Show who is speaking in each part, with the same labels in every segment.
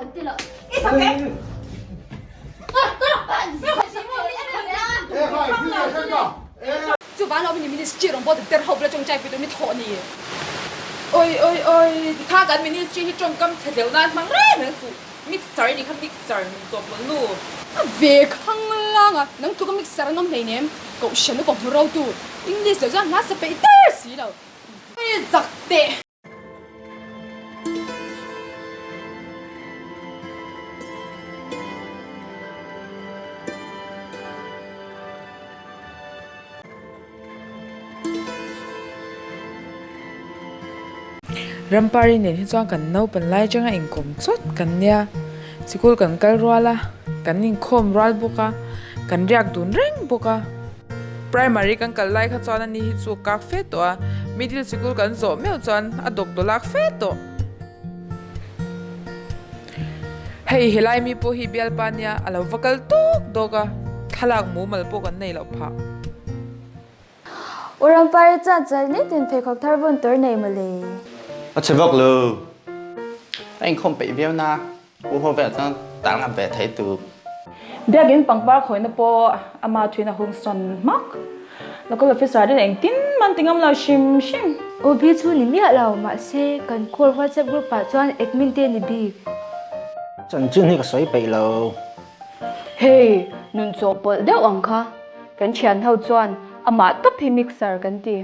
Speaker 1: 很对了，一小给。就完了，你们的这种包的点好不了，中ใจไปตัวนี้ถอนี่โอ้ยข้ากันมินิสที่จงกำเฉลียวนั้นมันแรงนะสุมิกซ์เซอร์นี่ค่ะมิกซ์เซอร์มันตัวมันลู่เวข้างล่างอ่ะนั่งตัวก็มิกซ์เซอร์น้องไหนเนี่ยก็ฉันก็บอกเราดูอังกฤษเดี๋ยวจะน่าจะไปเตอร์สิเราไม่จักเตะ
Speaker 2: Rampari nen hi chuan kan no pan lai changa in kom chot kan nia sikul kan kal ruala kan in khom ral boka kan riak dun reng boka primary kan kal lai kha chuan ani hi chu kak fe to a middle school kan zo meu chuan a dok dolak fe to hei helai mi po hi bial pania alo vakal tok doga thalak mu mal po kan nei lo pha
Speaker 3: Rampari cha chal ni tin phe khok thar bun tor nei male
Speaker 4: chơi vok lư anh không bị viêm na u hồ vẹt cho tao làm vẹt thấy từ
Speaker 5: bé kiến bằng ba khối nó po ama thuyền là hung son mắc nó có là phía sau đấy anh tin man tiếng âm là shim shim
Speaker 3: o bi chu ni mi alo Mahse kan call WhatsApp group pa chuan admin te ni bi
Speaker 4: Chanchin hi cái sấy bị lâu
Speaker 5: hey nun cho po đeo ang kha kan chian hau chuan ama top hi mixer kan ti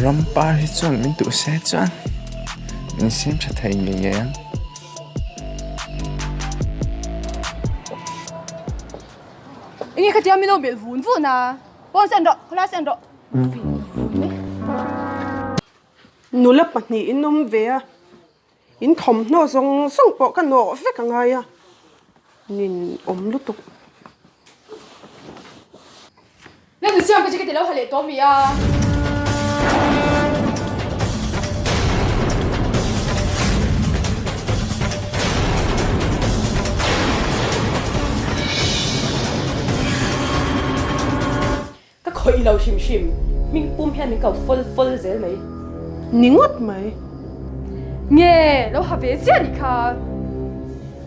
Speaker 6: Rampari chuan min tu se chuan min sim tha thei nge
Speaker 1: Ini kerja minum bil vun na. Pon sen dok, kelas sen dok.
Speaker 7: nual pahnih in om ve a in thom hno zong zong pawh ka nawh vek angai a nin om lutuk
Speaker 1: Na tu siang kerja kita lau halik tu mi ah.
Speaker 5: các khối lâu shim shim mình bùm hian mình cầu full dễ mấy
Speaker 7: ni ngot mai
Speaker 1: Nghe, lau habe sia ni kha.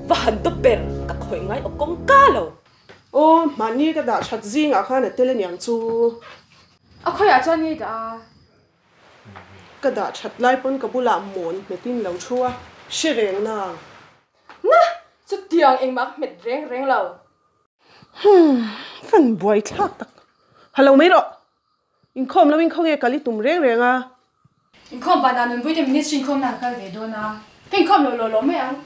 Speaker 5: và hẳn tốt bền các khối ngay ở công ca lâu
Speaker 7: o mani ka da that zing a khan tele niang chu
Speaker 1: A khoi a chuan ni da.
Speaker 7: ka da that lai pon ka bula mon metin lo chua shireng na
Speaker 1: Chu tiang eng mak met reng lau.
Speaker 7: fan boy thak tak halo mai ro in khom lo in khong e kali tum reng reng a
Speaker 1: In khom ba da nun bui de minute shin khom na kal ve do na. Ken khom lo me ang.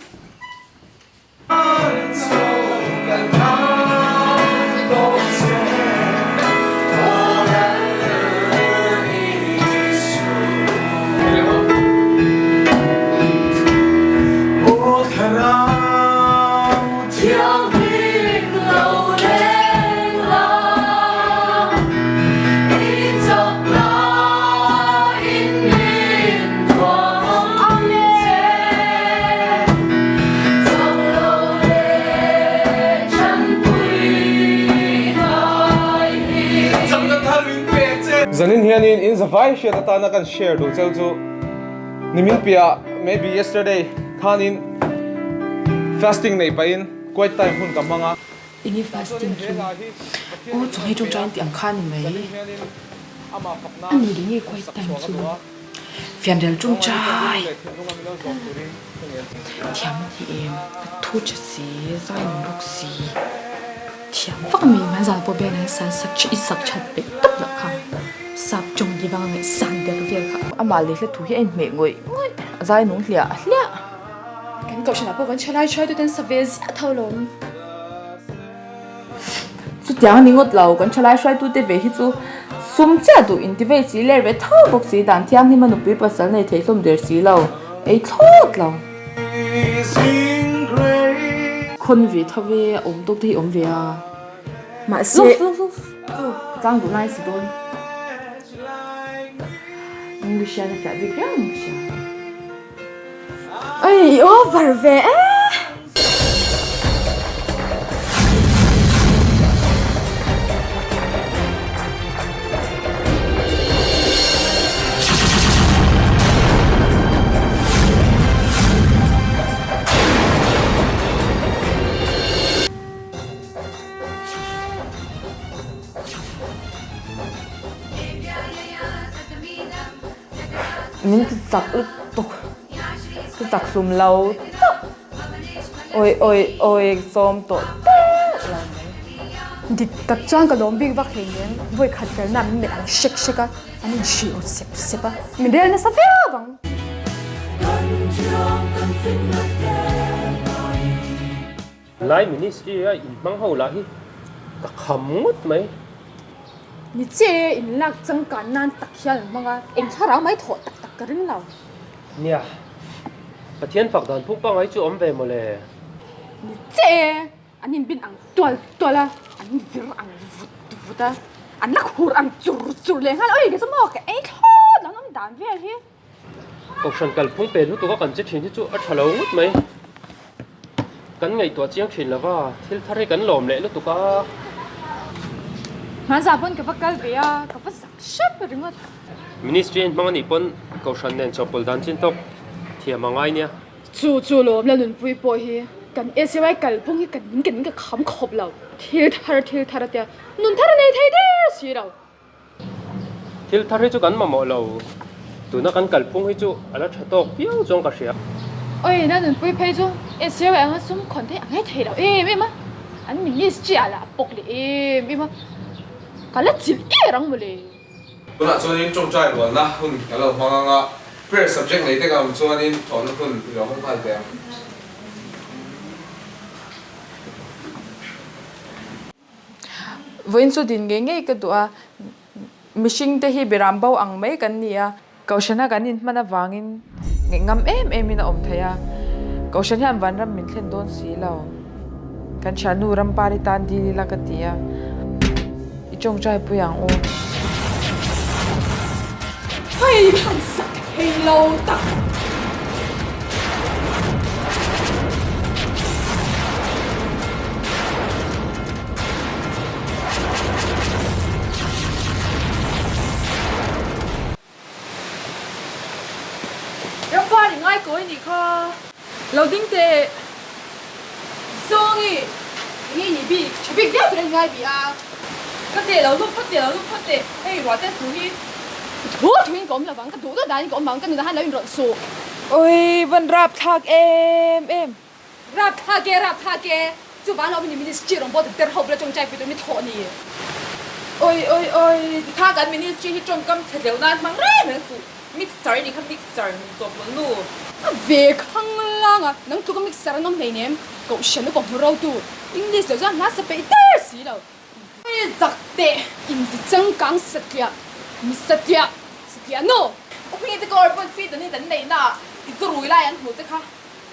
Speaker 8: Zanin hianin in zavai share ta na kan share do cheu chu nimin pia maybe yesterday khanin fasting nei pa in quite time hun kamanga
Speaker 2: ini fasting chu o chu hi chu tran tiang khan ni mai ani ri nge quite time chu fian del chung chai thiam ti em thu cha si zai nu lok si thiam
Speaker 1: Fak mi ma za po be na san sak chi sak chat pe top la kha. Sap chung di bang me san del vel kha.
Speaker 2: ama le hle thu hi en me ngoi zai nung hlia
Speaker 1: Kan ko shana po kan chalai choi tu ten sa ve zia thaulom.
Speaker 2: chu tiang ni ngot lau kan chalai shrai tu te ve hi chu sum cha du intithei si le ve thau bok si dan thiang ni manu pi pasal nei thei hlom der si lau ei thot lau khôn vi thawe om tok thi om ve a Mahse
Speaker 5: chang đủ nai sidon English ya phải biết rằng English
Speaker 3: ơi ô vợ vẽ
Speaker 5: mình cứ giặc ức tục cứ giặc sum lâu ôi xôm tội
Speaker 3: đi tập trang cái đốm big vác hình nhé với khát cái nào mình ăn shake á anh chịu xếp á mình đây là sao vậy bằng
Speaker 9: Lai ministry in mang hậu lại ta khăm mất mấy
Speaker 1: mi che in lak chang kan nan tak hian manga eng thara mai tho tak ka rin lo
Speaker 9: nia pathian phak dan phuk bang ai chu om ve mo le
Speaker 1: mi che anin bin ang tola an vir ang vuta an lak hur ang chur le han oi ke samo ke ei tho lang am dan ve hi
Speaker 9: option kal phung pe lu to ka kan che thin chu a thalo mất mấy kan ngai to chiang thin lawa thil thari kan lom le lu to ka
Speaker 1: han za bon ke vakal ve a ka va sak shap ringot
Speaker 9: ministry in mang ani pon kaushan nen chapol dan chin tok thia mangai nia
Speaker 1: chu lom la nun pui po hi kan SY kal phung hi kan ka kham khop lo thil thar te nun thar nei thei de si lo
Speaker 9: thil thari chu kan ma mo lo tu na kan kal phung hi chu ala thatok piang chong ka sia
Speaker 1: oi na nun pui phei chu SY ang sum khon thei ang thei lo em ma an ministry ala pok le em ma kala chil rang mo le
Speaker 8: kuna chuanin trong trai rual na hun alo hmanga prayer subject nei te kam chuanin thon hun lo hong phal te
Speaker 2: Voin su din nge ka tua mishing te hi biram bau ang mai kan nia kaushana kan in mana wangin ngam em ina om thaya kaushan han van ram min thlen don si lao kan chanu rampari tan di la ka tia ichong chai puyang o
Speaker 1: hei han sak hei lo tak Rampari ngai ko ni kha loading te songi ni bi chubik dia tu ngai bi a ka te lo lu phat te hei wa te su hi thu thwin kom la bang ka du da dan kom bang ka ni han lo in ro su
Speaker 2: oi van rap thak em
Speaker 1: rap tha ke chu ban lo ni ministry rong bo ter hob la chong chai pi tu ni tho ni oi kha gan ministry hi chong kam chhel na mang re na su mixer ni kha mixer ni to lu ve khang lang a nang tu ka mixer nom nei nem ko shen ko ro tu english lo za na sa pe ter si lo ai zak te in di chang kang satya mi satya no o phi te ko pon fi ni dan nei na i tu rui lai an hu te kha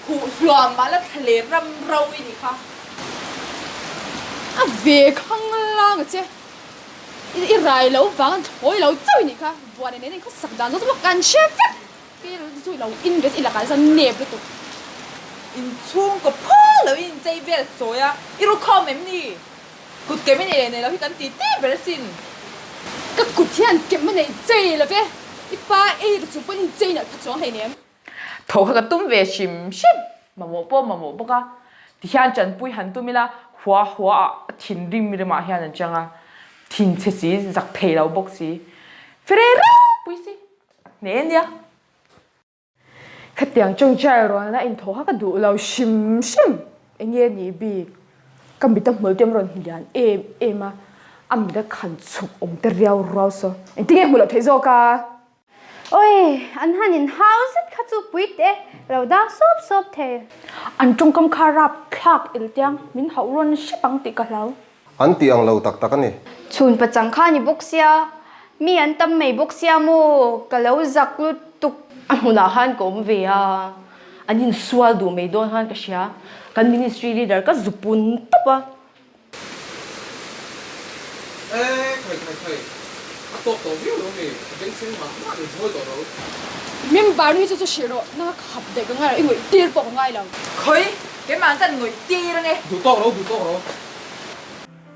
Speaker 1: hu hluam ma la thale ram ro ni kha a ve khang lang che i rai lo wang thoi lo chui ni kha buan ne ko sak dan zo kan chef ki zui lo invest ila kan sa neb tu
Speaker 2: in chung ko pho lo in chei vel soya iru khom em ni kut ke me ne lo hi kan ti ber sin
Speaker 1: ka kut hian ke ma nei chei la ve i pa e chu pon in chei na chong hai nem
Speaker 2: tho ka tum ve shim ma mo po ka ti hian chan pui han tu mila hua thin rim mi ma hian an changa thin che si zak thei lo bok si ferero pui si ne nia khatiang chong chai ro na in tho ka du lo shim enge ni bi kam bi ta mol tem ron hian em a am da khan chuk om te riau ro so en tinge mulo thei zo ka
Speaker 3: ôi anh han in house khát chụp quýt đấy rồi đó sốp thế
Speaker 5: an trong kam kha rap Hlawk il tiang min hau ron shipang ti ka lau
Speaker 10: an ti ang lo tak ani
Speaker 3: chun pa chang kha ni boxia mi an tam mei boxia mo kalau zak lu tuk
Speaker 5: huna han kom ve a anin sual du mei don han ka sia kan ministry leader ka zupun topa
Speaker 8: thôi tốt tốt nhiều luôn nè đến xem mà được thôi tốt đâu
Speaker 3: mình bảo đi cho xịt rồi nó khập để cái ngay là người tiền bỏ ngay là
Speaker 2: khơi cái màn cần người ti đó nghe
Speaker 8: đủ tốt đâu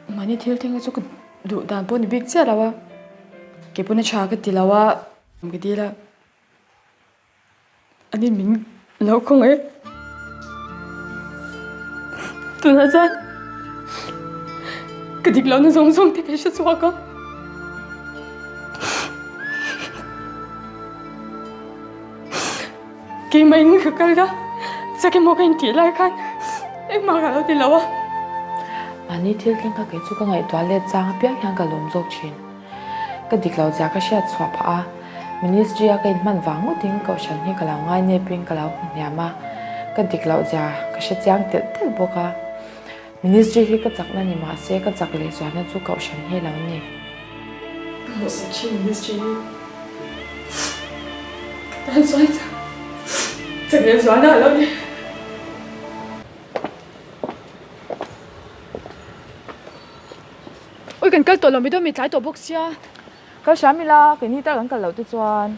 Speaker 3: mà như thiếu thêm cái đủ đàn bún bị chết là cái bún chả cái tí là cái tí là anh đi mình lâu không ấy tụi nó ra cái thịt lâu nó giống thì cái sự xóa con cái mình cứ cái đó sao cái một cái tí lại khăn em mà cái đó thì lâu
Speaker 2: ani thil tling kha ke chu ka ngai toilet chang piak hian ka lom jok thin ka diklau ja ka sha chwa pha ministry a ka in man wangu ting ko shan hi ka la ngai ne ping ka la nyama ka diklau ja ka sha chang tel tel boka ministry hi ka chakna ni ma se ka chak le zwa na chu ka shan hi lo ni
Speaker 3: mo sa chi ministry tan soi cha le zwa na lo ni ôi cần cái tổ lòng biết đâu mình trái tổ bốc xia
Speaker 5: cái sáng mi la cái ní ta gần cái lẩu tôi chọn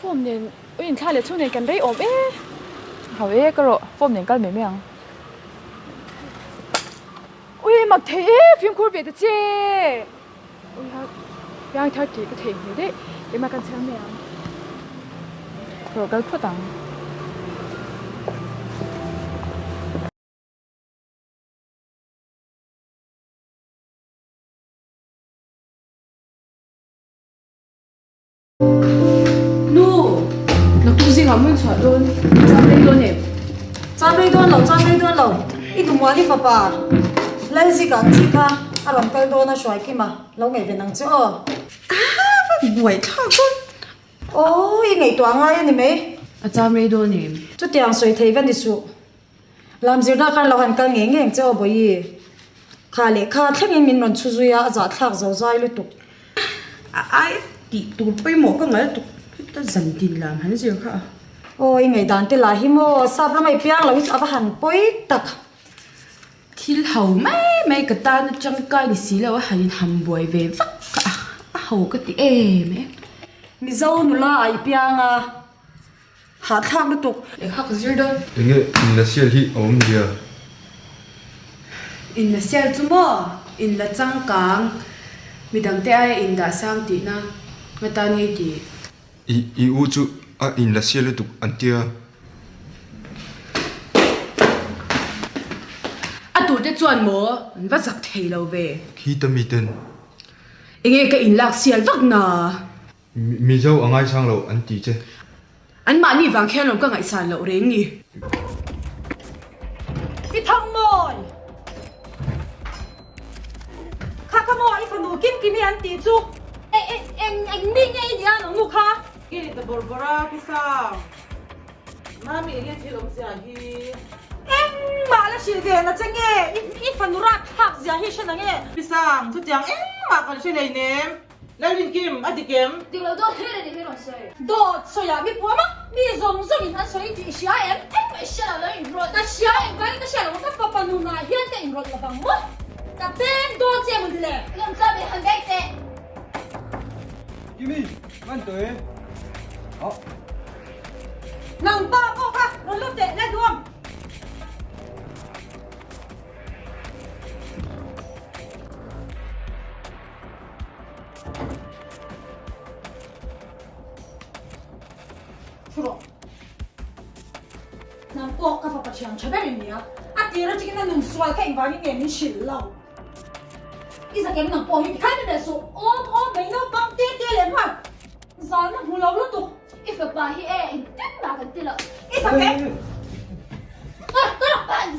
Speaker 3: phom nên ôi thay lại chỗ này cần đấy ổn ấy
Speaker 5: hậu ấy cái rồi phom nên cái mấy miếng
Speaker 3: ôi mặc thế phim cool về chứ ôi ha thay thì cái thế này đấy để mà cần xem miếng
Speaker 5: rồi cái phút tặng
Speaker 3: làm mình sợ luôn chăm lấy luôn nè
Speaker 11: chăm lấy luôn lâu ít tụi mua đi phá bà lấy gì cả gì cả à làm cái đồ nó xoay kia mà lâu ngày về năng chưa
Speaker 7: phải buổi thao con
Speaker 11: ôi ngày toán ngay nè mấy
Speaker 3: chăm lấy luôn nè
Speaker 11: chút tiền xoay thấy vẫn đi số làm gì đó khăn lâu hành cái nghe nghe chưa bởi khá lệ khá thích em mình còn chú duy à giả thạc giàu dai liên tục
Speaker 7: ai thì tụi bây một cái ngày tụi ta dần tiền làm hắn gì cả
Speaker 11: ôi ngày đàn tên là himo sắp lắm mày piang là ít áp hẳn bối tắc
Speaker 3: thil hầu mấy cái ta nó chẳng cái gì là hành hầm bồi về vắt cả hầu cái tí em ấy
Speaker 11: Mizoram nual ai piang à hạt thang liên tục
Speaker 3: để học gì đó
Speaker 6: Inge in la sial hi om dia.
Speaker 12: In la sial chu mo in la chang kang midang te ai in da sang ti na mata ngai ti
Speaker 6: I u chu a in la sial tu antia.
Speaker 12: a tu te chuan mo va sak thei lo ve
Speaker 6: Khi tâm iten.
Speaker 12: inge ka in lak sial vak na
Speaker 6: Mi zo angai sang lo anti che.
Speaker 12: an ma ni wang khen lo ka ngai san lo reng ni
Speaker 11: cái thằng mồi khá khá mồi phần nụ kim kim anh tí chú anh minh ngay gì anh nụ khá
Speaker 7: cái tập bora bora cái sao mà mình nghe thì làm gì
Speaker 11: em mà là chuyện gì nó chẳng nghe ít phần nụ ra thạc gì hết chân nghe
Speaker 7: cái sao chút tiếng em mà còn chơi này nè lấy linh kim ăn đi kim
Speaker 3: điều đó thế này thì nó sẽ
Speaker 11: đồ soi à mi bùa mà mi dùng dùng anh soi thì xia em phải xia là lấy rồi ta xia em cái xia là một cái papa nụ này hiện tại rồi là bằng mất ta tên đồ chơi mình đi lẹ làm sao bị hàng gai tệ
Speaker 8: Kimi ăn tới
Speaker 11: nằm ba cô ha nó lúc tệ lên luôn Suro nằm bawk cái papa chiang chơi bên này à tí rồi chỉ cái nằm xoay cái vào những ngày mình xỉu lâu ý là cái nằm bawk thì cái này số ôm mấy nó băng tê lên mà giờ nó hú lâu lúc tục
Speaker 3: ít phải bà hi in tết bà cái tí là
Speaker 11: ý là cái
Speaker 3: tôi là bạn